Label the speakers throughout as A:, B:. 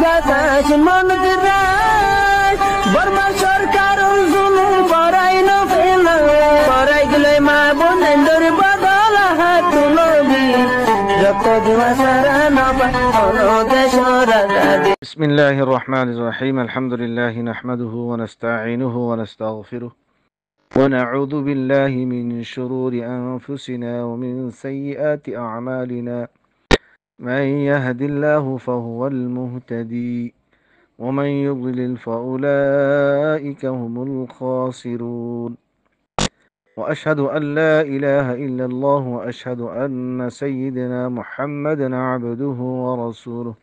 A: গাছ মন দিরাই বর্মা সরকার জুলুম করাই না ফেলা করাই গেলে মা বোনের বদল হাত তুলবি যত দিওয়া সারা না দেশ রাজা।
B: بسم الله الرحمن الرحيم الحمد لله نحمده ونستعينه ونستغفره ونعوذ بالله من شرور أنفسنا ومن سيئات أعمالنا من يهد الله فهو المهتدي ومن يضلل فأولئك هم الخاسرون وأشهد أن لا إله إلا الله وأشهد أن سيدنا محمدا عبده ورسوله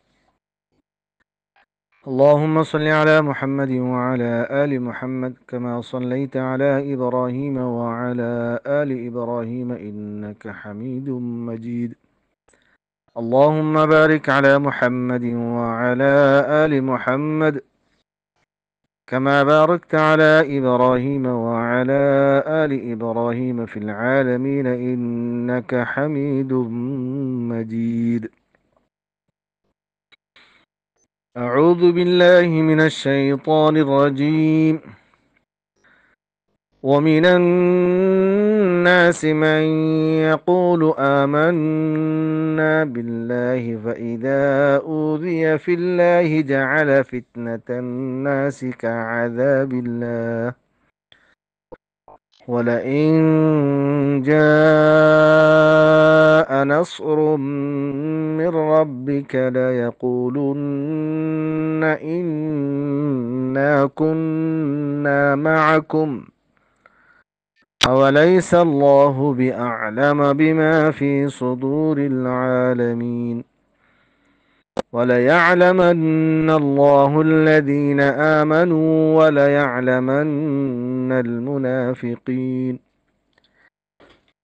B: اللهم صل على محمد وعلى آل محمد كما صليت على إبراهيم وعلى آل إبراهيم إنك حميد مجيد اللهم بارك على محمد وعلى آل محمد كما باركت على إبراهيم وعلى آل إبراهيم في العالمين إنك حميد مجيد أعوذ بالله من الشيطان الرجيم ومن الناس من يقول آمنا بالله فإذا أوذي في الله جعل فتنة الناس كعذاب الله ولئن جاء نصر من ربك ليقولن إنا كنا معكم أوليس الله بأعلم بما في صدور العالمين وليعلمن الله الذين آمنوا وليعلمن المنافقين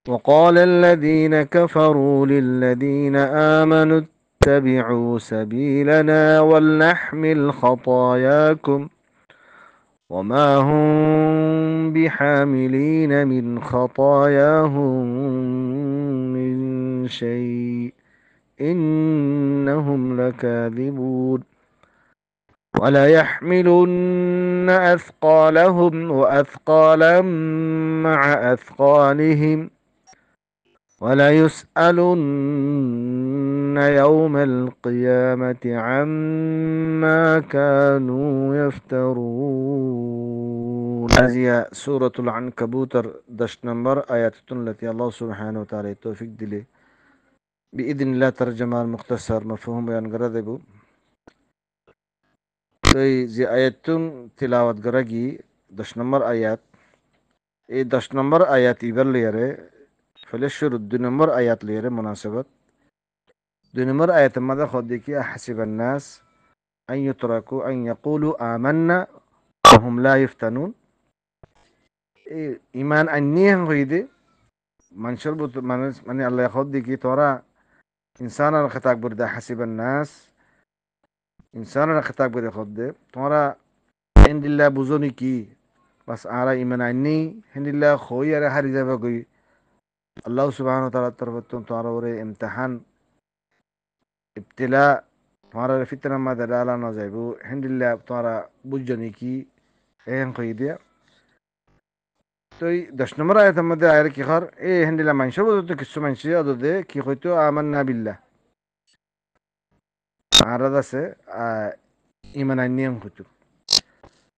B: وقال الذين كفروا للذين آمنوا اتبعوا سبيلنا ولنحمل خطاياكم وما هم بحاملين من خطاياهم من شيء إنهم لكاذبون وليحملن أثقالهم وأثقالا مع أثقالهم وليسألن يوم القيامة عما كانوا يفترون. هذه سورة العنكبوت 10 نمبر آيات التي الله سبحانه وتعالى توفيق دلي بإذن الله ترجمة المختصر مفهوم بيان قردبو توي زي آياتون تلاوت قرقي 10 نمبر آيات 10 نمبر آيات إبر ليره فلشر 2 نمبر آيات ليره مناسبت 2 نمبر آيات ماذا خود देखिए حسب الناس أن يتركوا أن يقولوا آمنا وهم لا يفتنون إيمان أنيه هيدي منشر بت من الله خود देखिए ترى إنسان الخطاب بردا حسب الناس إنسان الخطاب بردا خود ترى عند الله بزوني كي بس آرا إيمان أني عند الله خوي أرى هاري جابا कोई अल्लाह सुब्हानहू तआला तरफ तुम्हारा और इम्तिहान इब्तिला तुम्हारा फितना में डाला न जाएबो हिंदिल्ला तुम्हारा बुझनी की एहन कोई दिया तो 10 नंबर आयत में आयर की खर ए हिंदिल्ला मंशो तो किस्सो मंशी अदो दे की खोइतो आमन्ना बिल्लाह आरदा से ईमान अन्यम खोइतो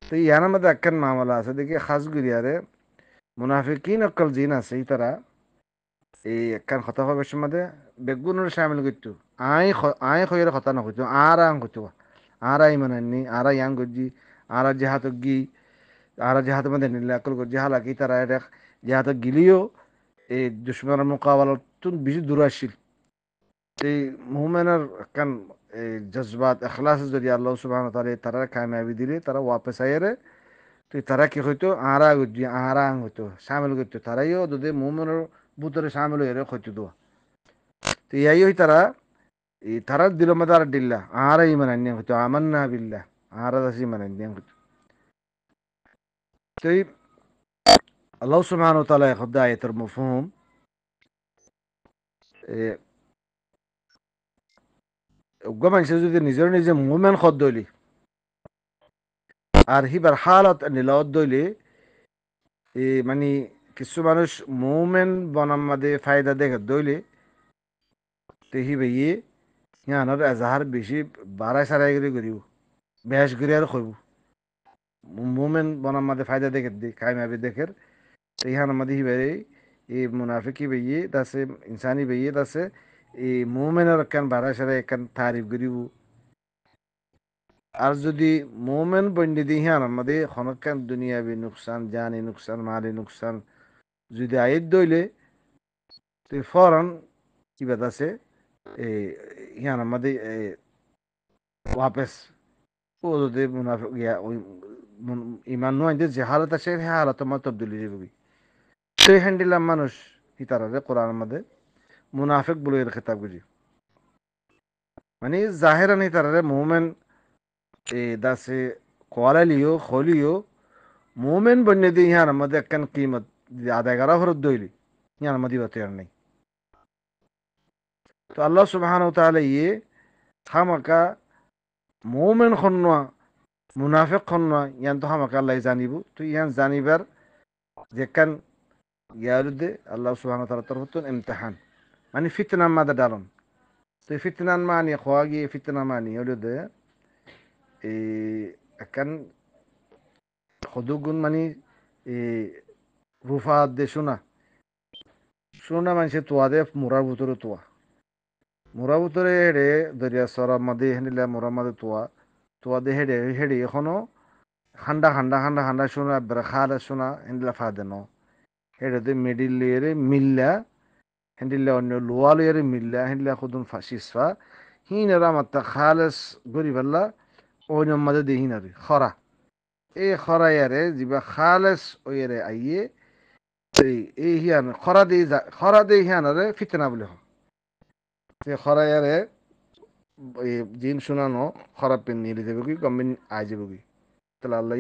B: तो याना में अक्कन मामला से देखिए खास गुरियारे मुनाफिकीन अक्कल जीना सही तरह كان خطافة باش ماده بيقولوا شامل قلتو آي خوير خطانا قلتو آران قلتو آرا يمنني آرا يان قلتي آرا جهاتو جي آرا جهاتو ماده نلا كل قلت جهالا كي ترى يدك جهاتو جليو دشمن المقاولة تون بيجي دراشيل تي مهمنا كان جذبات إخلاص الدنيا الله سبحانه وتعالى ترى كاميابي ديلي ترى واپس آيره تو ترى كي خويتو آرا قلتي آران قلتو شامل قلتو ترى يو دو مهمنا بوتر شامل يره خويتو دو تو يايو ترى ترى دلو مدار دلله آرا يمن أني خويتو آمنا بالله آرا دسي من أني خويتو طيب الله سبحانه وتعالى ياخد آية المفهوم উগ্র মানুষে যদি নিজের নিজে মুভমেন্ট খদ দইলি আর হিবার হালত নিলদ দইলি মানে কিছু মানুষ মুভমেন্ট বনাম মাদে ফায়দা দেখে দইলি তো হিবে ইয়ানোর এজাহার বেশি বাড়াই সারাই করে করিব বেশ করে আর করব মুভমেন্ট বনাম মাদে ফায়দা দেখে দি কামিয়াবি দেখের তো ইহান মাদে হিবে এই মুনাফিকি বেয়ে তাছে ইনসানি বেয়ে তাছে এই মুভমেন্টের একখান বাড়াই সারাই একখান তারিফ করিব আর যদি মোমেন্ট বন্যে দিয়ে হিয়ান আমাদের হনকান দুনিয়াবি নুকসান জানি নুকসান মালি নুকসান যদি আয়ের দইলে তো ফরন কি বাদ আছে হিয়ান আমাদের ওয়াপেস ও যদি মুনাফিক ওই ইমান নয় যে হালত আছে সে হালত আমার তবদিলি যাবে সেই হ্যান্ডিলাম মানুষ হিতারারে কোরআন মধ্যে মুনাফিক বলে এর খেতাব করি মানে জাহেরান হিতারারে মুভমেন্ট দাসে কোয়ালিও খলিও মোমেন বন্যে দিয়ে ইহার মধ্যে একখান কিমত আদায় করা ফরত দইলি ইহার মধ্যে বাতে আর নেই তো আল্লাহ সুবহানাহু ওয়া তাআলা খামাকা মোমেন খন্না মুনাফিক খন্না ইয়ান তো খামাকা আল্লাহ জানিব তো ইয়ান জানিবার যেখান ইয়ারুদে আল্লাহ সুবহানাহু ওয়া তাআলা তরফতুন ইমতিহান মানে ফিতনা মাদা ডালন তো ফিতনান মানি খোয়া গিয়ে ফিতনা মানি হলুদে এই একখান খদুগুন মানে রুফা দে শোনা মানুষের তোয়া দে মোরার ভিতরে মোরার ভিতরে হেডে দরিয়া সরা মাদে হেনিলা মোরার মাদে তোয়া দে হেডে হেডে এখনো হান্ডা শোনা বেড়া খালে শোনা হেনিলা ফা দেন হেডে দে মিডিল লেয়ারে মিল্লা হেন্ডিল্লা অন্য লোয়া লেয়ারে মিল্লা হেনিলা খুদুন ফাঁসিসফা হিনারা মাত্তা খালেস গরিবাল্লা অন্য মাদে দে হিনারি খরা এই খরা ইয়ারে যিবা খালেস ওয়ারে আইয়ে এই হিয়ান খরা দিয়ে হিয়ানরে ফিতনা বলে হয় খরা ইয়ারে জিন শোনানো খারাপ পেন নিয়ে যাবে কি গম্বিন আই যাবে কি তাহলে আল্লাহ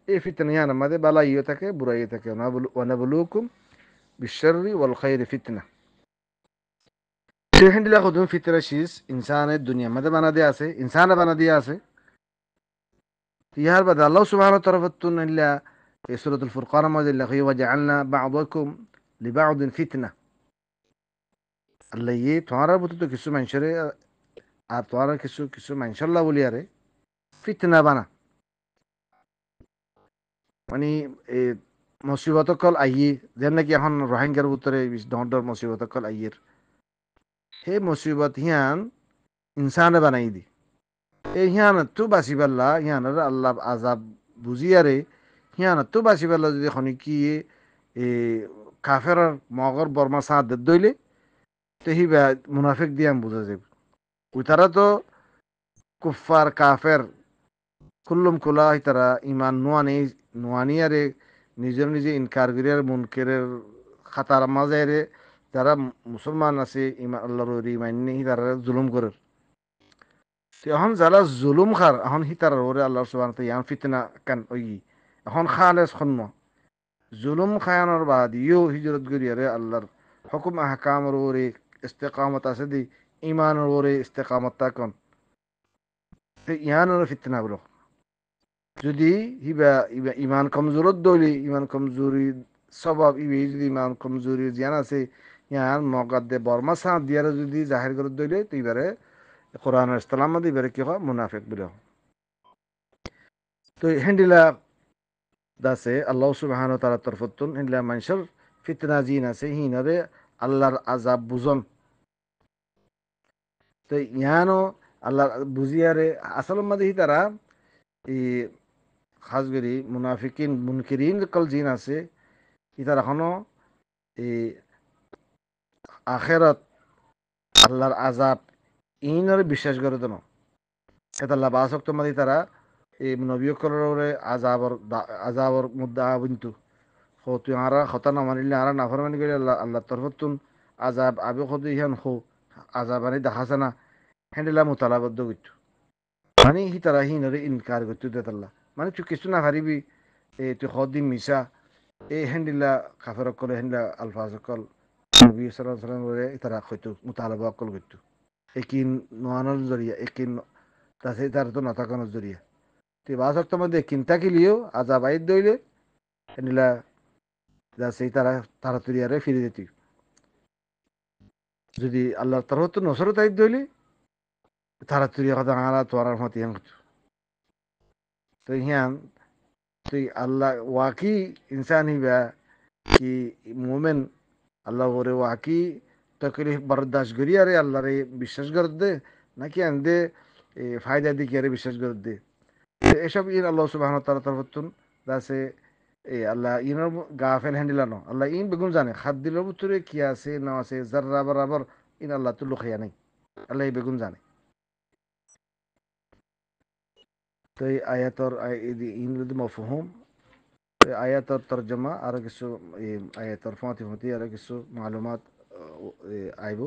B: এই ফিতনা হিয়ান আমাদের বালা ইয়ে থাকে বুড়াইয়ে থাকে ওয়ানাবলুকুম বিশ্বরি ওয়াল খাইরি ফিতনা সেখান দিলা কদম ফিতরা শীষ ইনসানের দুনিয়া মধ্যে বানা দিয়ে আছে ইনসানে বানা দিয়ে আছে ইহার বাদে আল্লাহ সুবহানাহু ওয়া তাআলা ইল্লা এই সূরাতুল ফুরকান মধ্যে লেখা ওয়াজআলনা বা'দাকুম লিবা'দিন ফিতনা আল্লাহ তোমার প্রতি তো কিছু মানুষের আর তোমার কিছু কিছু মানুষল্লাহ বলি আরে ফিতনা বানা মানে এই মুসিবত কল আইয়ে যেন নাকি এখন রোহিঙ্গার উত্তরে ডর মুসিবত কল আইয়ের হে মুসিবত হিয়ান ইনসানে বানাই দি এই হিয়ানতো বাঁচিবাল্লা হিয়ানের আল্লাহ আজাব বুঝিয়ারে হিয়ানতো বাঁচিবাল্লা যদি খনি কি এই কাফের মগর বর্মা সাঁত দইলে তো হিবা মুনাফিক দিয়ে বুঝা যাবে ওই তারা তো কুফার কাফের কুল্লুম কুলা তারা ইমান নোয়ানিয়ারে নিজের নিজে ইনকার করিয়ার মুনকেরের খাতার মাঝে যারা মুসলমান আছে ইমান আল্লাহর ইমান নেই তারা জুলুম করে এখন যারা জুলুম খার এখন হিতার ওরে আল্লাহ সুবহানাহু ওয়া তাআলা ইয়ান ফিতনা কান ওই এখন খালেস খন্ন জুলুম খায়ানোর বাদ হিজরত করিয়ারে আল্লাহর হুকুম আহকামর ওরে ইস্তেকামত আছে দি ইমানের ওরে ইস্তেকামত তাকন তো ইয়ানোর ফিতনা বলো যদি ইবা ইমান কমজোরত দইলি ইমান কমজোরি স্বভাব যদি ইমান কমজোরি জ্ঞান আছে ইয়ান মগাদে বর্মা সাঁত দিয়ারে যদি জাহির করে দইলে তো এবারে কোরআন ইসলাম মধ্যে এবারে কি হয় মুনাফিক বলে তো হেন্ডিলা দাসে আল্লাহ সুবহানাহু ওয়া তাআলা তরফতুন হেন্ডিলা মানুষের ফিতনা জিন আছে হিনারে আল্লাহর আজাব বুঝন তো ইয়ানো আল্লাহ বুঝিয়ারে আসল মধ্যে তারা এই খাস করে মুনাফিকিন মুনকিরিন কল জিন আছে ইতার এখনো এই আখেরাত আল্লাহর আজাব ইনরে বিশ্বাস করে দেন এটা আল্লাহ বাসক তোমাদের তারা এই নবীকরণে আজাবর মুদ্দা কিন্তু তুই আরা খতা না মানিলে আরা নাফরমানি করে আল্লাহ তরফতুন আজাব আবে খদ ইহান হো আজাব আনি দেখাছে না হ্যান্ডেলা মোতালাবদ্ধ করতো মানে হি তারা হিনরে ইনকার করতো দেতাল্লাহ মানে তুই কিছু না হারিবি তুই খদিন মিশা এই হ্যান্ডিলা কাফের অকল হ্যান্ডিলা আলফাজ অকল নবী সাল্লাল্লাহু আলাইহি ওয়াসাল্লাম তারা হয়তো মোতালাবা অকল করতো একিন নোয়ানোর জরিয়া একিন তাছে তার তো নতাকানোর জরিয়া তে বাসক্ত মধ্যে একিন তাকিলিও আজাব আইদ দইলে এনিলা যা সেই তারা তাড়াতাড়ি আরে ফিরে যেতি যদি আল্লাহ তরফ তো নসরত আইদ দইলে তাড়াতাড়ি কথা আরা তো আর মত ইয়াং তো ইয়ান তুই আল্লাহ ওয়াকি ইনসানি বা কি মোমেন আল্লাহ ওরে ওয়াকি তকলিফ বরদাস্ত করি আরে আল্লাহ রে বিশ্বাস করে দে নাকি আনদে ফায়দা দিকে আরে বিশ্বাস করে দে এসব ইন আল্লাহ সুবাহ তাআলা তরফতুন দাসে এই আল্লাহ ইনর গাফেল হ্যান্ডিলানো আল্লাহ ইন বেগুন জানে খাদ দিলের ভিতরে কি আছে না আছে জাররা বরাবর ইন আল্লাহ তো লুকাইয়া নাই আল্লাহ এই বেগুন জানে তো এই আয়াতর ইন যদি মফহুম আয়াতর তরজমা আরো কিছু আয়াতর ফাঁতি ফাঁতি আরো কিছু মালুমাত আইব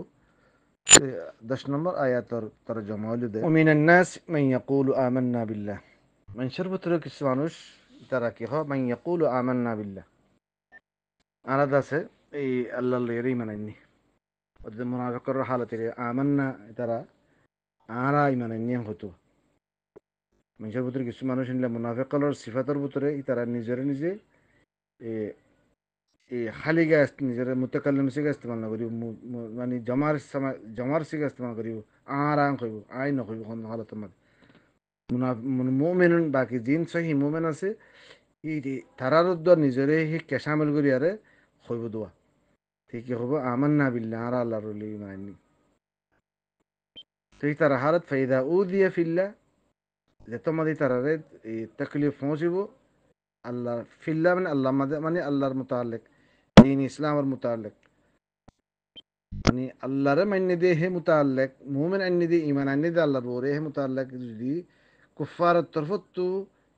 B: 10 নম্বর আয়াতর তরজমা হইল দে ومن الناس من يقول آمنا بالله মানুষের ভিতরে কিছু মানুষ তারা কি হয় من يقول آمنا بالله আলাদা আছে এই আল্লাহর ইমান আননি ওদের মুনাফিকর হালতে আমান্না তারা আরা ইমান আননি হতো মানুষের ভিতরে কিছু মানুষ নিলে মুনাফিকর সিফাতের ভিতরে তারা নিজের নিজে এই খালি গাছ নিজের মুতাকাল্লিম সিগা ইস্তেমাল না করি মানে জমার সিগা ইস্তেমাল করি আর আং কইব আই নকইব কোন হালত মুমিনুন বাকি জিন সহি মুমিন আছে ই তারার উদ্দর নিজরে হি কেশামিল করি আরে কইব দোয়া ঠিক হবো আমান না বিল্লাহ আর আল্লাহর মানি তো তারা হারত ফাইদা উ দিয়ে ফিল্লা যে তোমাদের তারারে এই তকলিফ পৌঁছিব আল্লাহ ফিল্লা মানে আল্লাহ মানে আল্লাহর মুতাল্লিক দিন ইসলামের মুতাল্লিক মানে আল্লাহরে মান্য দিয়ে হে মুতাল্লিক মুমিন আন্য দিয়ে ইমান আন্য দিয়ে আল্লাহর ওরে হে মুতাল্লিক যদি কুফারের তরফত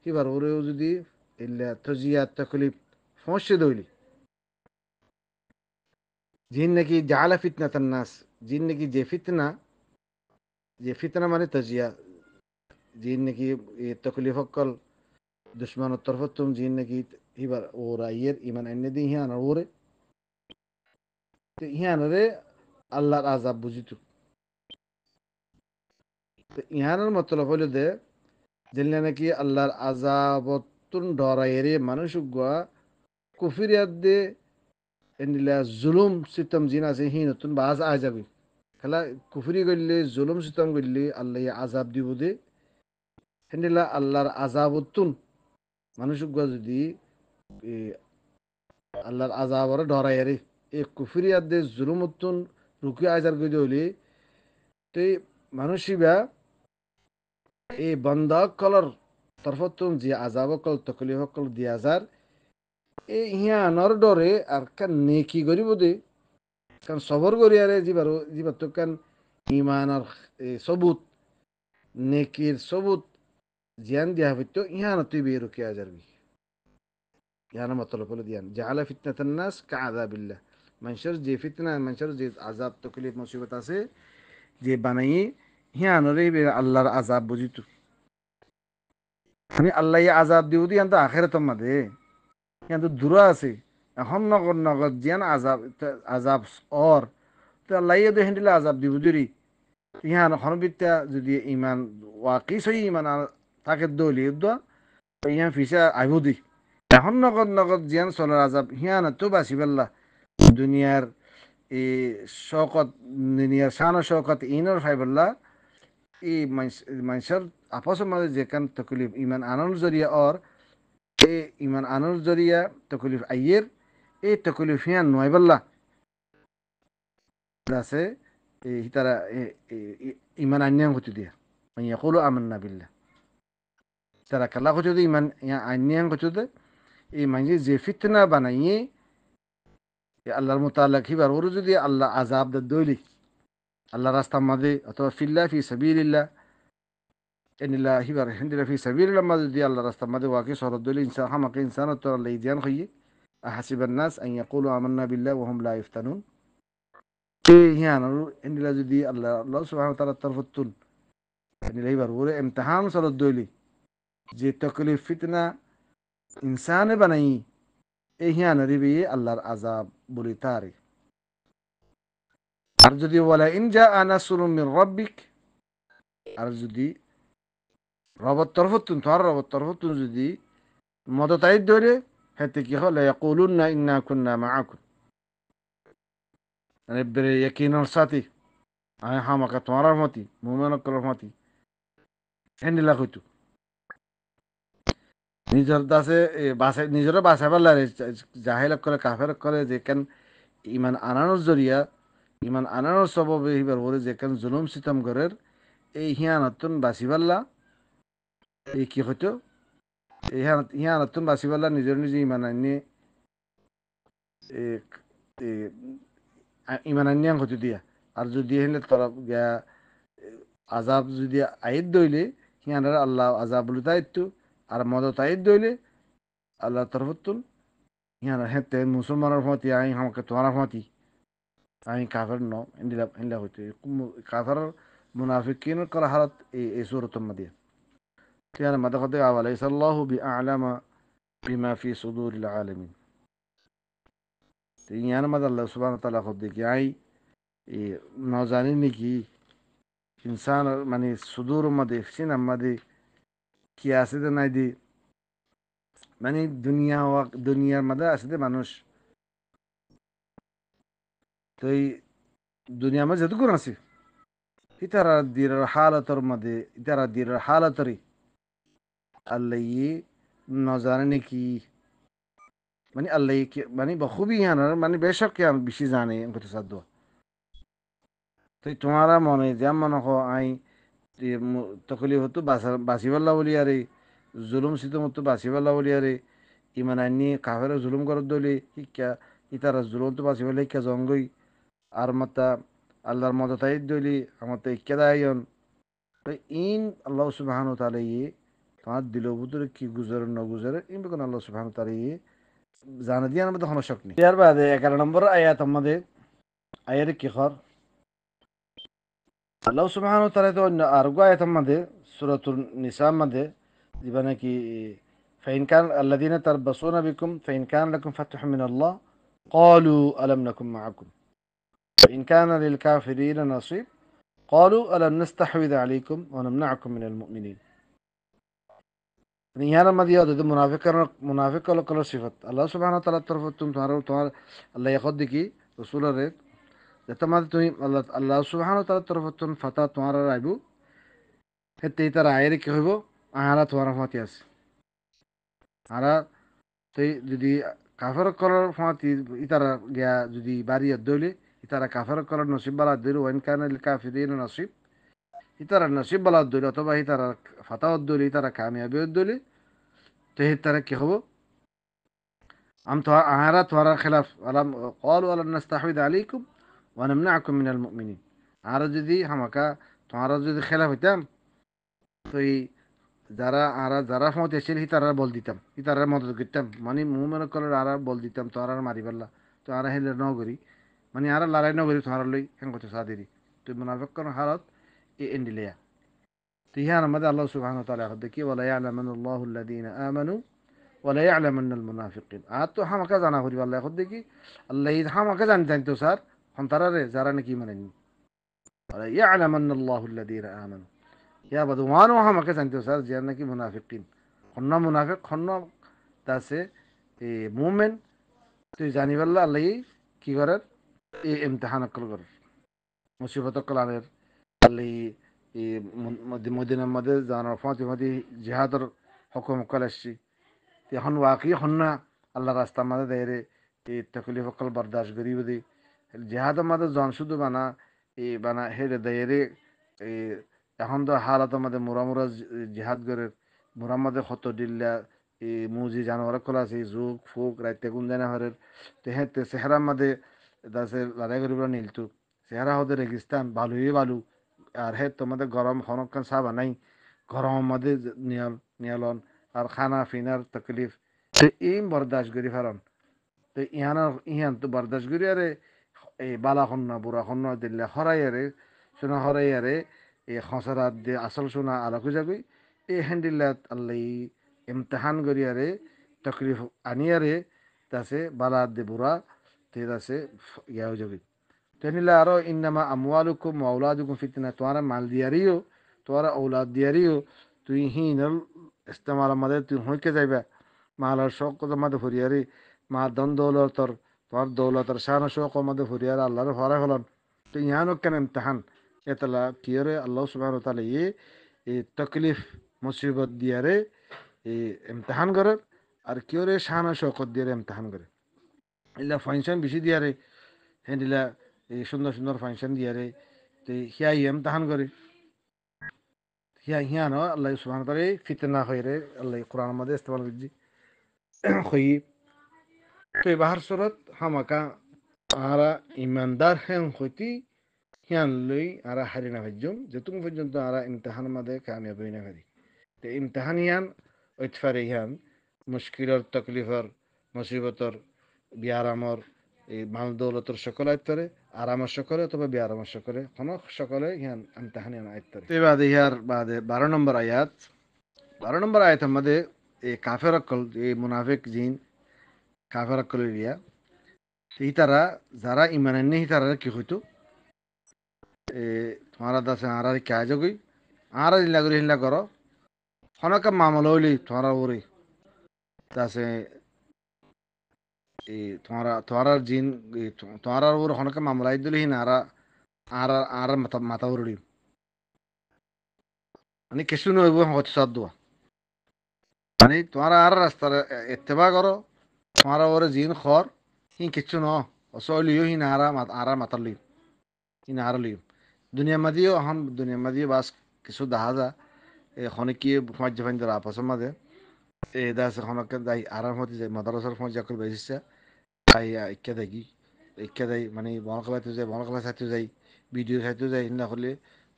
B: কিবার ওরেও যদি ইল্লা তজিয়া তকলিফ পৌঁছে দইলি জিন নাকি জালা ফিতনাতান নাস জিন নাকি যে ফিতনা মানে তজিয়া জিন নাকি তকলিফ সকল দুশ্মনের তরফত জিন নাকি এবার ওরা ইয়ের ইমান আন্য দিয়ে হিয়ান ওরে হিয়ানরে আল্লাহর আজাব বুঝিত ইহানের মতলব হইল দে যেলে নাকি আল্লাহর আজাবতুন ডরাইরে মানুষ গুয়া কুফিরিয়াত দে এনিলা জুলুম সিতম জিন আছে হি নতুন বাজ আ যাবি খেলা কুফরি করলে জুলুম সিতম করলে আল্লাহ আজাব দিব দে হেনিলা আল্লাহর আজাবতুন মানুষ গুয়া যদি আল্লাহর আজাবরে ডরাইরে এই কুফরিয়াত দে জুলুমতুন রুকি আজার করে হইলে তো মানুষই বা এই বন্ধকলর তরফতুন যে আজাবকল তকলিফকল দিয়া যার এই হিয়ানর ডরে আর কান নেকি করিব দে কারণ সবর করি আরে যিবার তো কান ইমানের সবুত নেকির সবুত জিয়ান দিয়া হইতো ইহান তুই বে রুকিয়া যাবি ইহান মতলব হলো দিয়ান জাআলা ফিতনাতান নাস কাআযাবিল্লাহ মানুষের যে ফিতনা মানুষের যে আযাব তকলিফ মুসিবত আছে যে বানাই হিয়ানরে আল্লাহর আযাব বুঝিত আমি আল্লাহ আজাব দিও দি তো আখেরাত মাদে কিন্তু দূর আছে এখন নগর নগর জিয়ান আজাব অর তো আল্লাহ দে হেন্ডিলে আজাব দিব দিরি ইহান হনবিত্যা যদি ইমান ওয়াকি সহি ইমান তাকে দলি ইহান ফিসা আইব দি এখন নগদ নগদ জিয়ান চলার আজাব হিয়ান তো বাঁচি পেল্লা দুনিয়ার এই শকত দুনিয়ার শান শকত ইনর ফাইবল্লা এই মানুষের আপসের মাঝে যেখান তকলিফ ইমান আনন্দ জরিয়া অর এ ইমান আনন্দ জরিয়া তকলিফ আইয়ের এই তকলিফ হিয়ান নয় বললা আছে তারা ইমান আন্যাং হতে দিয়া মানে ইয়াকুলু আমান্না বিল্লাহ তারা কালা হতে দে ইমান আন্যাং হতে দে এই মানে যে ফিতনা বানাইয়ে আল্লাহর মুতাআল্লিক হিবার ওর যদি আল্লাহ আযাব দইলি আল্লাহ রাস্তা মাঝে অথবা ফিল্লাহ ফি সাবিলিল্লাহ এনিলা হিবার হিন্দিলা ফি সাবিলিল্লাহ মাঝে যদি আল্লাহ রাস্তা মাঝে ওয়াকি সরদ দইলি ইনসান হামাকে ইনসান তো আল্লাহ ইদিয়ান হইয়ে আহাসিবান নাস আন ইয়াকুলু আমান্না বিল্লাহ ওয়া হুম লা ইফতানুন হিয়ান এনিলা যদি আল্লাহ সুবহানাহু ওয়া তাআলা তরফতুন এনিলা হিবার ওরে ইমতিহান সরদ দইলি যে তকলিফ ফিতনা ইনসানে বানাই এই হিয়ান রিবি আল্লাহর আযাব বলি তারে আর যদি বলে ইনজা আনাসুরুম মির রাব্বিক, আর যদি রবত তরফতুন তোমার রবত তরফতুন যদি মদতাই ধরে হেতে কি হলে ইয়াকুলুন্না ইন্না কুন্না মাআকুম, মানে বেরে ইয়াকিনুর সাথী আয় হামাকা তোমার রহমতি মুমিনক রহমতি হেন্ডিলা কইতু নিজের দাসে বাসে নিজেরও বাসাবার লাগে জাহেল করে কাফের করে যেখান ইমান আনানোর জরিয়া ইমান আনানোর সববে হিবার বলে যেখান জুলুম সিতম করের এই হিয়ানতুন বাসিবাল্লা এই কি হইতো এই হিয়ানতুন বাসিবাল্লা নিজের নিজে ইমান আনিয়ে ইমান আনিয়াং হইতো দিয়া আর যদি হলে তোরা গিয়া আজাব যদি আইদ দইলে হিয়ানার আল্লাহ আজাব বলে দায়িত্ব আর মদত আইদ দইলে আল্লাহ তরফতুন হিয়ানার হেতে মুসলমানের মতি আই আমাকে তোমার মতি আমি কাফের ন ইন্দিলা ইন্দিলা হইতে কাফের মুনাফিকিন করা হালত এই সুরতুম মাদিয়া كان ما دخل وليس الله بأعلم بما في صدور العالمين يعني ما الله سبحانه وتعالى خد কি আই না জানি নাকি ইনসান মানে সুদূর মধ্যে সিনাম মধ্যে কি আছে যে নাই দি মানে দুনিয়ার মধ্যে আছে যে মানুষ তো এই দুনিয়ার মধ্যে যেটুকু আছে ইতারা দিনের হালতর মধ্যে ইতারা দিনের হালতরি আল্লাহ না জানে নাকি মানে আল্লাহ মানে বখুবি জানার মানে বেশক বেশি জানে কথা সাধ্য তো তোমারা মনে যেমন মনে হয় আই তকলি হতো বাঁচিবাল্লা বলি আরে জুলুম সিতম হতো বাঁচিবাল্লা বলি আরে ইমান আইনি কাফের জুলুম করার দলি শিক্ষা ইতারা জুলুম তো বাঁচিবাল্লা শিক্ষা জঙ্গই আর মাতা আল্লাহর মদতাই দলি আমার তো ইক্কা দায়ন তো ইন আল্লাহ সুবহান তাআলা তোমার দিল ভিতরে কি গুজরে ন গুজরে ইন বেকন আল্লাহ সুবহান তাআলা জানা দিয়ে আমাদের কোনো শক নেই এর বাদে 11 নম্বর আয়াত আমাদের আয়ের কি খর আল্লাহ সুবহানাহু ওয়া তাআলা তো আরগো আয়াত আমাদের সূরাতুন নিসা মধ্যে দিবানা কি ফাইন কান আল্লাযিনা তারবাসুনা বিকুম ফাইন কান লাকুম ফাতহুম মিনাল্লাহ ক্বালু আলাম নাকুম মাআকুম ফাইন কানা লিল কাফিরিনা নাসিব ক্বালু আলাম নাস্তাহওয়িয আলাইকুম ওয়া নামনা'কুম মিনাল মুমিনিন ইয়ার মধ্যে আছে মুনাফিক কল সিফাত আল্লাহ সুবহানাহু ওয়া তাআলার তরফ তোমার আল্লাহ ইয়াখদ দেখি রাসূলের তোমার তুমি আল্লাহ সুবহানাহু ওয়া তাআলার তরফ ফাতা তোমার আইবু হেতে তার আয়ের কি হইব আহারা তোমার ফাতি আছে আরা তুই যদি কাফের করার ফাতি ইতারা গিয়া যদি বাড়ি দইলে ইতারা কাফের করার নসিব বালা দইল ওয়াইন কানাল কাফিরিন নসিব ইতারা নসিব বালা দইল অথবা ইতারা ফাতা দইলে ইতারা কামিয়াবি দইলে তো তারা কি হবো আম তো আহারা তোমার খেলাফ আলাম ক্বালু আলাম নাস্তাহওয়িয আলাইকুম ওয়া নামনা'কুম মিনাল মুমিনিন আর যদি হামাকা তোমারা যদি খেলাফ হইতাম তো এই যারা ক্ষমতা ছিল তারা বল দিতাম তারা মদত করতাম মানে মুমিন করার আর বল দিতাম তো আর মারি পারলা তো আর হেলে নগরি মানে আর লড়াই নগরি তোমার লই হেন কথা সাদিরি তো মুনাফিক কোন হালত এন্ডিলিয়া তো ইহার মধ্যে আল্লাহ সুবহানাহু ওয়া তাআলা দেখি ওয়ালা ইয়ালামান্নাল্লাহু আল্লাযীনা আমানু ওয়ালা ইয়ালামান্নাল মুনাফিকিন আর তো হামাকা জানা করি আল্লাহ দেখি আল্লাহ হামাকা জানতো স্যার হন্তারারে যারা নাকি মানেনি ওয়ালা ইয়ালামান্নাল্লাহু আল্লাযীনা আমানু ইয়া বাদওয়ানো হামাকে জানতে স্যার যে নাকি মুনাফিকিন খন্ন মুনাফিক খন্ন তাসে এ মুমিন তুই জানি বললা আল্লাহ কি করার এই ইমতিহান কল করার মুসিবত কলানের আল্লাহ এই মদিনার মধ্যে জানার ফাতি জিহাদর হুকুম কলাসি এখন ওয়াকি হন্না আল্লাহ রাস্তার মধ্যে দেরে এই তকলিফ কল বরদাস্ত করি বদি জিহাদের মধ্যে জন শুধু বানা এই বানা হেরে দেরে এই এখন তো হালত আমাদের মুরামুরা জিহাদ করে মুরাম্মদে ক্ষত দিল্লা এই মুজি জানোয়ার খোলা আছে জুক ফুক রাইতে গুন জানা হরের তেহেতে সেহারার মধ্যে দাসে লড়াই করিব নীলতু সেহারা হতে রেগিস্তান বালুই বালু আর হে তোমাদের গরম হনকান সাবা নাই গরম মধ্যে নিয়লন আর খানা ফিনার তকলিফ তো এই বরদাস্ত করি ফারন তো ইহান তো বরদাস্ত করি আরে এই বালা খন্ন বুড়া খন্ন দিল্লা হরাই আরে শোনা হরাই আরে এই খসরাত দিয়ে আসল শোনা আলাকু যাবি এই হ্যান্ডিল্লাত আল্লাহ ইমতিহান করিয়ারে তকলিফ আনিয়ারে তাছে বালাত দে বুড়া তে তাছে ইয়া হয়ে যাবি তেনিলা আরো ইন্নামা আমওয়ালুকুম ওয়া আওলাদুকুম ফিতনা, তোমার মাল দিয়ারিও তোমার ঔলাদ দিয়ারিও তুই হিনল ইস্তেমাল আমাদের তুই হইকে যাইবা মালার শোক আমাদের ফুরিয়ারি মা দন দৌলতর তোমার দৌলতর শান শোক আমাদের ফুরিয়ার আল্লাহর হরা হলন তুই ইয়ানো কেন ইমতিহান এতলা কিয়রে আল্লাহ সুবহানাহু ওয়া তাআলা এই তকলিফ মুসিবত দিয়ারে এই ইমতিহান করে আর কিয়রে শান শৌকত দিয়ারে ইমতিহান করে ইল্লা ফাংশন বেশি দিয়ারে হেন্ডিলা এই সুন্দর সুন্দর ফাংশন দিয়ারে তো হিয়া ইমতিহান করে হিয়া হিয়ানো আল্লাহ সুবহানাহু ওয়া তাআলা ফিতনা হইরে আল্লাহ কোরআন মধ্যে ইস্তেমাল করজি হই তো বাহার সুরত হামাকা আরা ইমানদার হেন হইতি হিয়ান লই আরা হারিনা ভাজ্যম যেতুম পর্যন্ত আরা ইমতিহান মধ্যে কামিয়াব হই না পারি তো ইমতিহান হিয়ান ঐতফারে হিয়ান মুশকিলর তকলিফর মুসিবতর বিয়ারামর এই মাল দৌলতর সকল আয়ত্তরে আরামর সকলে অথবা বিয়ারামর সকলে কোনো সকলে হিয়ান ইমতিহান হিয়ান আয়ত্তরে তো বাদে হিয়ার বাদে 12 নম্বর আয়াত 12 নম্বর আয়াতের মধ্যে এই কাফের অকল এই মুনাফিক জিন কাফের অকল এরিয়া তারা যারা ইমান এনে তারা কি হইতো তোমার দাসে আর কাজ গই আর হিলা করে হিলা করো হনকা মামলা হইলি তোমার ওরে দাসে এই তোমার জিন তোমার ওর হনকা মামলা দিলি হিন আর আর আর মাথা মাথা উড়ি মানে কিছু নইব হচ্ছে সাদ মানে তোমার আর রাস্তার এত্তেবা করো তোমার ওরে জিন খর হি কিছু ন অসলিও হি নারা আরা মাতার লিম হি নারা লিম দুনিয়া মাদিও এখন দুনিয়া মাদিও বাস কিছু দেখা যা এখানে কি সমাজ ফাইন্দার আপসের মাঝে এই দাস এখনকে যাই আরাম হতে যায় মাদ্রাসার ফোন যাকর বেশিসা তাই ইচ্ছা দেখি ইচ্ছা দেয় মানে বনকলাতে যায় বনকলা চাইতে যাই ভিডিও চাইতে যাই না হলে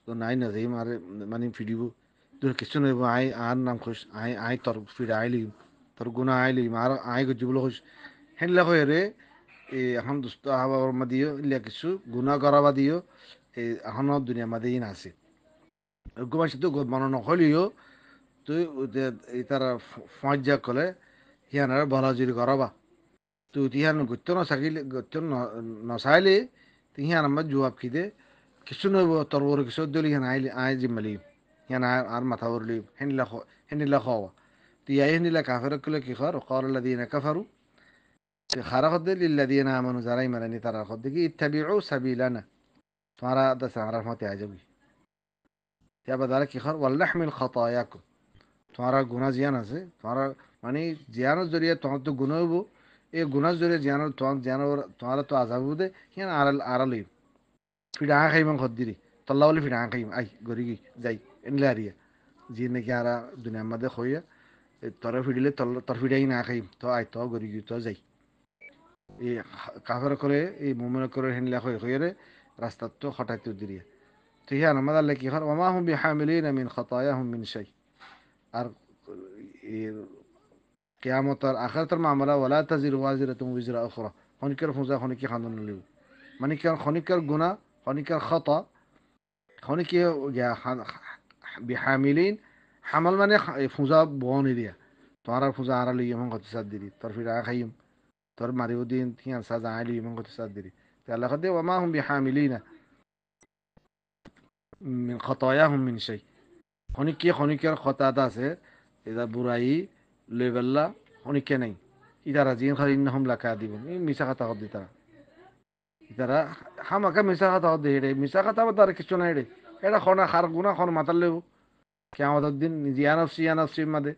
B: তো নাই না যাই মারে মানে ফিডিব তোর কিছু নইব আই আর নাম খুশ আই আই তোর ফিরে আইলিম তোর গুণা আইলিম আর আই গজিবল খুশ হেনলা হয়ে রে এই এখন দুস্থ আহ্বার মাদিও ইলিয়া কিছু গুণা করাবা দিও এই এখনো দুনিয়া মাদিই না আছে গোমান তো মনে নকলিও তুই তারা ফজা কলে হিয়ানার বলা যদি করবা তুই তিহান গত্য নসাকিলে গত্য নসাইলে তিহান আমার জবাব খিদে কিছু নইব তোর বড় কিছু দলি হিয়ান আইলে আই জিম্মালি হিয়ান আর মাথা উরলি হেনিলা খাওয়া তুই আই হেনিলা কাফের কলে কি খর কল দিনা কাফারু খারা খদ্দে লিল্লাদিনা আমানু যারা ইমানানি তারা খদ্দে কি ইত্তাবিউ সাবিলানা তোমারা দাস আর মতে আজবি ইয়া বাদারা কি খর ওয়াল্লাহমিল খাতায়াকুম তোমার গুণা জিয়ান আছে তোমার মানে জিয়ানোর জরিয়ে তোমার তো গুণ হইব এই গুণার জরিয়ে জিয়ানোর তোমার জিয়ানোর তোমার তো আজাব দে হিয়ান আড়ালি ফিডা খাইম খদ্দিরি তল্লা বলে ফিডা খাইম আই গরি গি যাই এনলে আরিয়া জি নাকি আরা দুনিয়ার মধ্যে হইয়া তোরা ফিডিলে তোর ফিডাই না খাইম তো আই তো গরি গি তো যাই এই কাফের করে এই মোমেন করে হেনলা হয়ে হয়ে রে রাস্তার তো হঠাৎ দিরিয়া তো হিয়ান আমাদের আল্লাহ কি হর ওমা হুম বিহামিলিনা মিন খাতায়াহুম মিন শাই আর কেয়ামতর আখারাতের মামলা ওয়ালা তাজির ওয়াজিরাতুম উজরা উখরা খনিকের ফুজা খনিকে খান্দন লিব মানে কি খনিকের গুনাহ খনিকের খাতা খনিকে বিহামিলিন হামাল মানে ফুজা বন এরিয়া তোর ফুজা আর লিয়ে মন কত সাদ দিরি তোর ফিরা খাইম তোর মারিও দিন থিয়ান সাজা আইলি মন কত সাদ দিরি আল্লাহ কদে ওমা হুম বিহামিলিনা মিন খাতায়াহুম মিন শাই খনিকের খতা আছে এটা বুড়াই লেবেল্লা অনেকে নাই ইতারা জিন খালি ইন্নাহুম লাকা দিব এই মিছা কথা হদি তারা ইতারা হামাকা মিছা কথা হদি রে মিছা কথা তার কিছু নাই রে এটা খনা খার গুনা খন মাতার লেব কিয়ামতের দিন জিয়ানফসি মাদে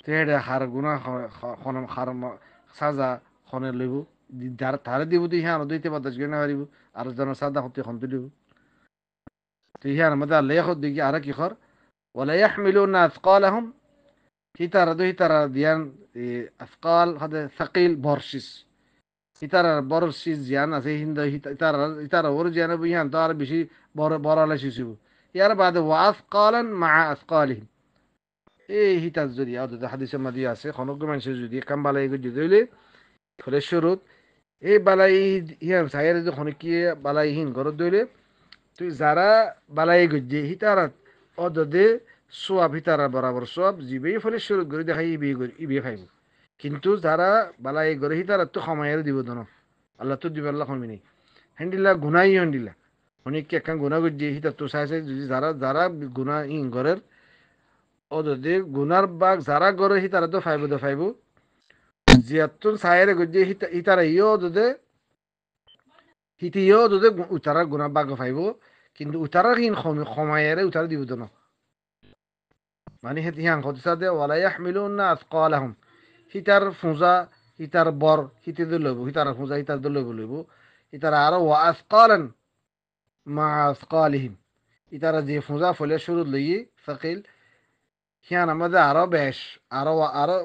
B: তেড়ে খার গুনা খন খার সাজা খনে লেব যার তারে দিব দি হ্যাঁ দইতে বাদাস গনা হারিব আর জন সাদা হতে খন দিব তো হ্যাঁ মাদা লেখ দিকি আর কি খর ولا يحملون أثقالهم هتارا ديان أثقال هذا ثقيل بورشيس هتارا بورشيس ديان أسي هند هتارا ورجيان بيان دار بشي بورا لا شيسو يار بعد وأثقالا مع أثقالهم إيه هتاز زودي هذا حديث ما دي أسي خنوق من شيء زودي كم بلاي يقول جدولي فل الشروط إيه بلاي هي ساير ده خنوقي بلاي هين قرد دولي تو زارا بلاي يقول جي هتارا অদদে সোয়াব হিতারা বরাবর সোয়াব জিবেই ফলে শুরু করে দেখাই ইবে খাইব কিন্তু যারা বালাই গরে হিতারা তো সময়ের দিব দন আল্লাহ তো দিবে আল্লাহ কমি নেই হ্যান্ডিলা গুনাই হ্যান্ডিলা অনেককে একখান গুণা করছে হিতা তো চাইছে যদি যারা যারা গুণা ইন ঘরের ও যদি গুনার বাঘ যারা গড়ে হি তারা তো ফাইব জিয়াতুন সায়েরে গজ্জে হিতারা ইও যদি হিতিও যদি উতারার গুণা বাঘ ফাইব কিন্তু উতারার হিন খমায়েরে উতারা দিব তো না মানে হেতি হিয়াং হতসা দে ওয়ালা ইয়াহমিলুনা আথকালাহুম হিতার ফুজা হিতার বর হিতে দে লইব হিতার ফুজা হিতার দে লইব হিতার আরো ওয়া আথকালান মা আথকালিহিম ইতারা যে ফুজা ফলে শুরু লই ফাকিল হিয়ান আমাদের আরো বেশ আরো আরো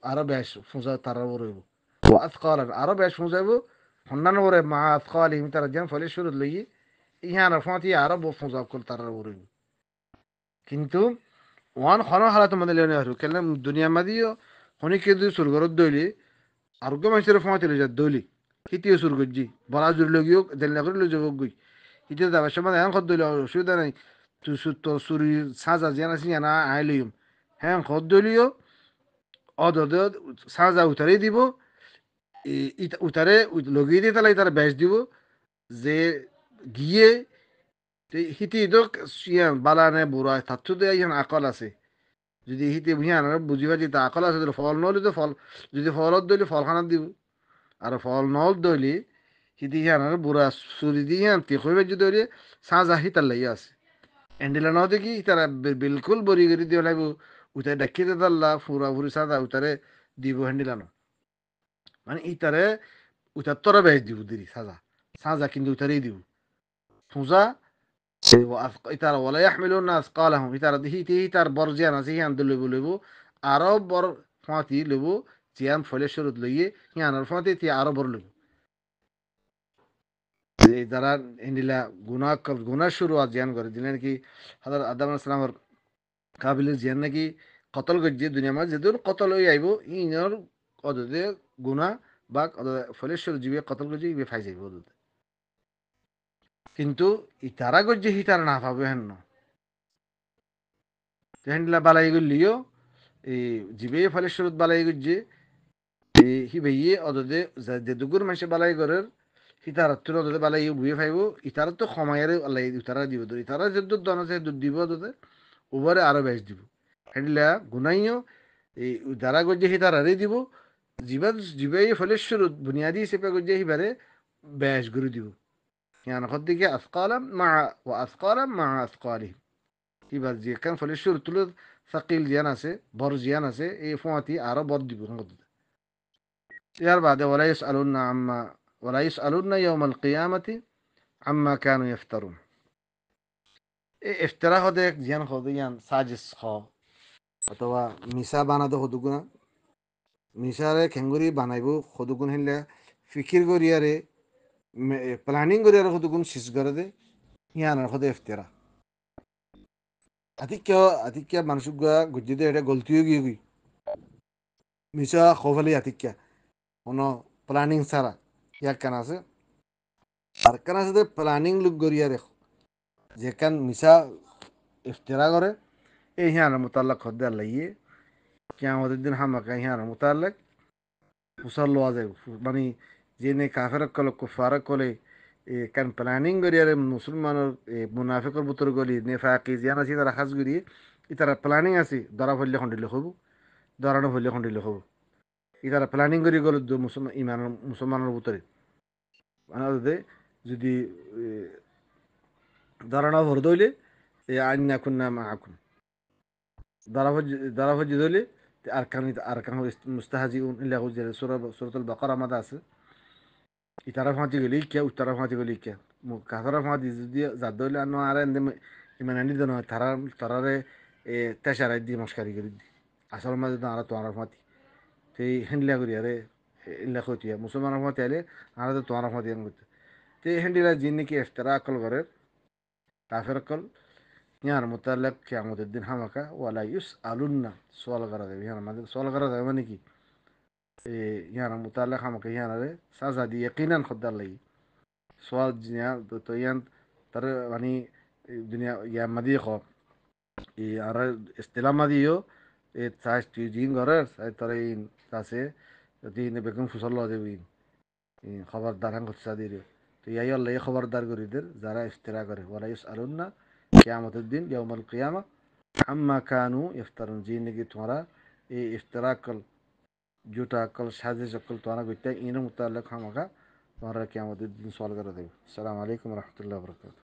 B: আরো বেশ ফুজা তারা রইব ওয়া আথকালান আরো বেশ ফুজাইব হন্নান ওরে মা আথকালিহিম তারা যেন ফলে শুরু লই ইহান ফাতি আরো ফুজা কল তারা রইব কিন্তু ওয়ান খনো হালাত মানে লেনে হারু কেন দুনিয়া মাদিও হনি কে দুই সুরগরত দইলি আরোগ্য মানুষের ফাঁতি লই যা দইলি হিতিও সুরগজি বড় জুর লগিও দেন লাগর লই যাব গই হিতে দাবা সময় এখন খদ দইলি অসুবিধা নাই তুই তো সুরি সাজা জানা সিনা আইলিম হ্যাঁ খদ দইলিও অদ সাজা উতারে দিব উতারে লগিয়ে দিয়ে তাহলে তারা বেশ দিব যে গিয়ে হিতি দোক বালানে বুড়া তার তো ইয়ান আকল আছে যদি হিতে বুঝিয়ান বুঝিবা যে আকল আছে ফল নলি তো ফল যদি ফলত দইলি ফল খানাত দিব আর ফল নল দইলি হিতি হিয়ান বুড়া চুরি দি হিয়ান তে কইবে যদি দইলি সাজা হিতার লাইয়া আছে এন্ডিলা ন দেখি তারা বিলকুল বরি করে দিয়ে লাগব উতারে ডাকিয়ে দাল্লা ফুরা ফুরি সাজা উতারে দিব হ্যান্ডিলানো মানে ইতারে উতার তোরা বেশ দিব দিদি সাজা সাজা কিন্তু উতারেই দিব ফুজা ইতারা ওলা ইয়াহমিলুনা আসকালাহুম ইতারা দিহি তি ইতার বর জিয়ান আছে হিয়ান দলইব লইব আরো বর ফাঁতি লইব জিয়ান ফলে শুরুত লইয়ে হিয়ানোর ফাঁতি তি আরো বর লইব যারা হিন্দিলা গুনা শুরু আর জিয়ান করে দিলে নাকি হাজার আদাম আসসালামর কাবিল জিয়ান নাকি কতল গজ্জে দুনিয়া মাঝ যেদুর কতল হয়ে আইব ইনর অদতে গুনা বা ফলে শুরু জিবে কতল গজ্জে ইবে ফাই যাইব অদতে কিন্তু ইতারা গজ্জে হিতারা না পাবে হেন হেন্ডলা বালাই গলিও এই জিবে ফলে শুরুত বালাই গজ্জে হি বেয়ে অদতে যে দুগুর মাসে বালাই গরের ইতারাত তো নদে বালাই বুয়ে ফাইব ইতারাত তো খমায়ের আল্লাহ ইতারা দিব তো ইতারা যে দুধ দন আছে দুধ দিব তোতে ওভারে আরো বেশ দিব হেডিলা গুনাইও এই যারা গজ্জে হিতারারে দিব জিবা জিবাই ফলে শুরু বুনিয়াদি হিসেবে গজ্জে হিবারে বেশ গুরু দিব يعني خد দিকে আসকালাম মা ও আসকালাম মা আসকালি এবার যে কেন ফলে শুরু তুলে সাকিল জিয়ান আছে বর জিয়ান আছে এই ফোঁয়াতি আরো বর দিব ইয়ার বাদে ওলা ইসআলুন্না ইয়াউমাল কিয়ামাতি আম্মা কানু ইফতারুন এই ইফতারা হদে জিয়ান হদে ইয়ান সাজিস খ অথবা মিসা বানাদে হদুগুনা মিসারে খেঙ্গুরি বানাইব হদুগুন হিলে ফিকির গরিয়ারে প্ল্যানিং গরিয়ারে হদুগুন শিস করে দে ইয়ানার হদে ইফতারা আতিক্য মানুষ গুজিদে এটা গলতিও গিয়ে গই মিসা খোফালি আতিক্য কোনো প্ল্যানিং ছাড়া ইয়াক কান আছে আর কান আছে প্ল্যানিং লুক গরিয়ারে যেখান মিসা ইফতারা করে এই হিয়ানার মোতাল্লাক হদে লাইয়ে কিয়ামতের দিন হামাকা হিয়ানার মোতাল্লাক ফুসাল লওয়া যায় মানে যেনে কাফেরক কলে কুফারক কলে কান প্ল্যানিং করিয়ারে মুসলমানের মুনাফিকর বুতর গলি নেফাকি জিয়ান আছে তারা খাস করি ইতারা প্ল্যানিং আছে ধরা ফেললে খন্ডিলে হবো ধরানো ফেললে খন্ডিলে হবো ইতারা প্ল্যানিং করি গেল মুসলমানের বুতরে মানে যদি ধরানো ভর দইলে আইন না খুন না মা আকুন ধরা ফজি দইলে আর কান মুস্তাহাজি ইল্লা হুজুর সূরাতুল বাকারা মাদা আছে ইতারা ফাঁতি গেলি কে উত্তরা ফাঁতি গেলি কে কাছারা ফাঁতি যদি যাদ হইলে আনো আর এন্দে ইমান আনি দেন তারারে তেসারাই দি মস্কারি করি দি আসল মাঝে তো আর তোমার ফাঁতি সেই হ্যান্ডিলা করি আরে ইল্লা কইতি মুসলমানের ফাঁতি আলে আর তো তোমার ফাঁতি আন করতে তো হ্যান্ডিলা জিন নাকি ইফতারা আকল করে কাফের আকল ইয়ার মোতালেক কিয়ামতের দিন হামাকা ওয়ালা ইউস আলুন্না সোয়াল করা যাবে ইয়ার মাঝে সোয়াল করা যাবে মানে কি ইয়ার মোতালেক হামাকা ইয়ারে সাজা দি ইয়াকিনান খদ্দার লাগি সোয়াল জিয়া তো ইয়ান তার মানে দুনিয়া ইয়া মাদি খ আর ইস্তেলা মাদিও চাষ তুই জিন ঘরের তার তাছে দিন বেগুন ফসল লওয়া যাবে খবরদার হাং খরচা দিয়ে তো ইয়াই আল্লাহ এই খবরদার করিদের যারা ইফতিরা করে ওয়ালা ইউসআলুন্না কিয়ামতের দিন ইয়াউমাল কিয়ামা আম্মা কানু ইফতারুন জি নাকি তোমরা এই ইফতিরা কল জুটা কল সাজিশ কল তোমরা করতে ইন মুতাল্লাক হামাকা তোমরা কিয়ামতের দিন সওয়াল করে দেবে। আসসালামু আলাইকুম ওয়া রাহমাতুল্লাহি ওয়া বারাকাতুহু।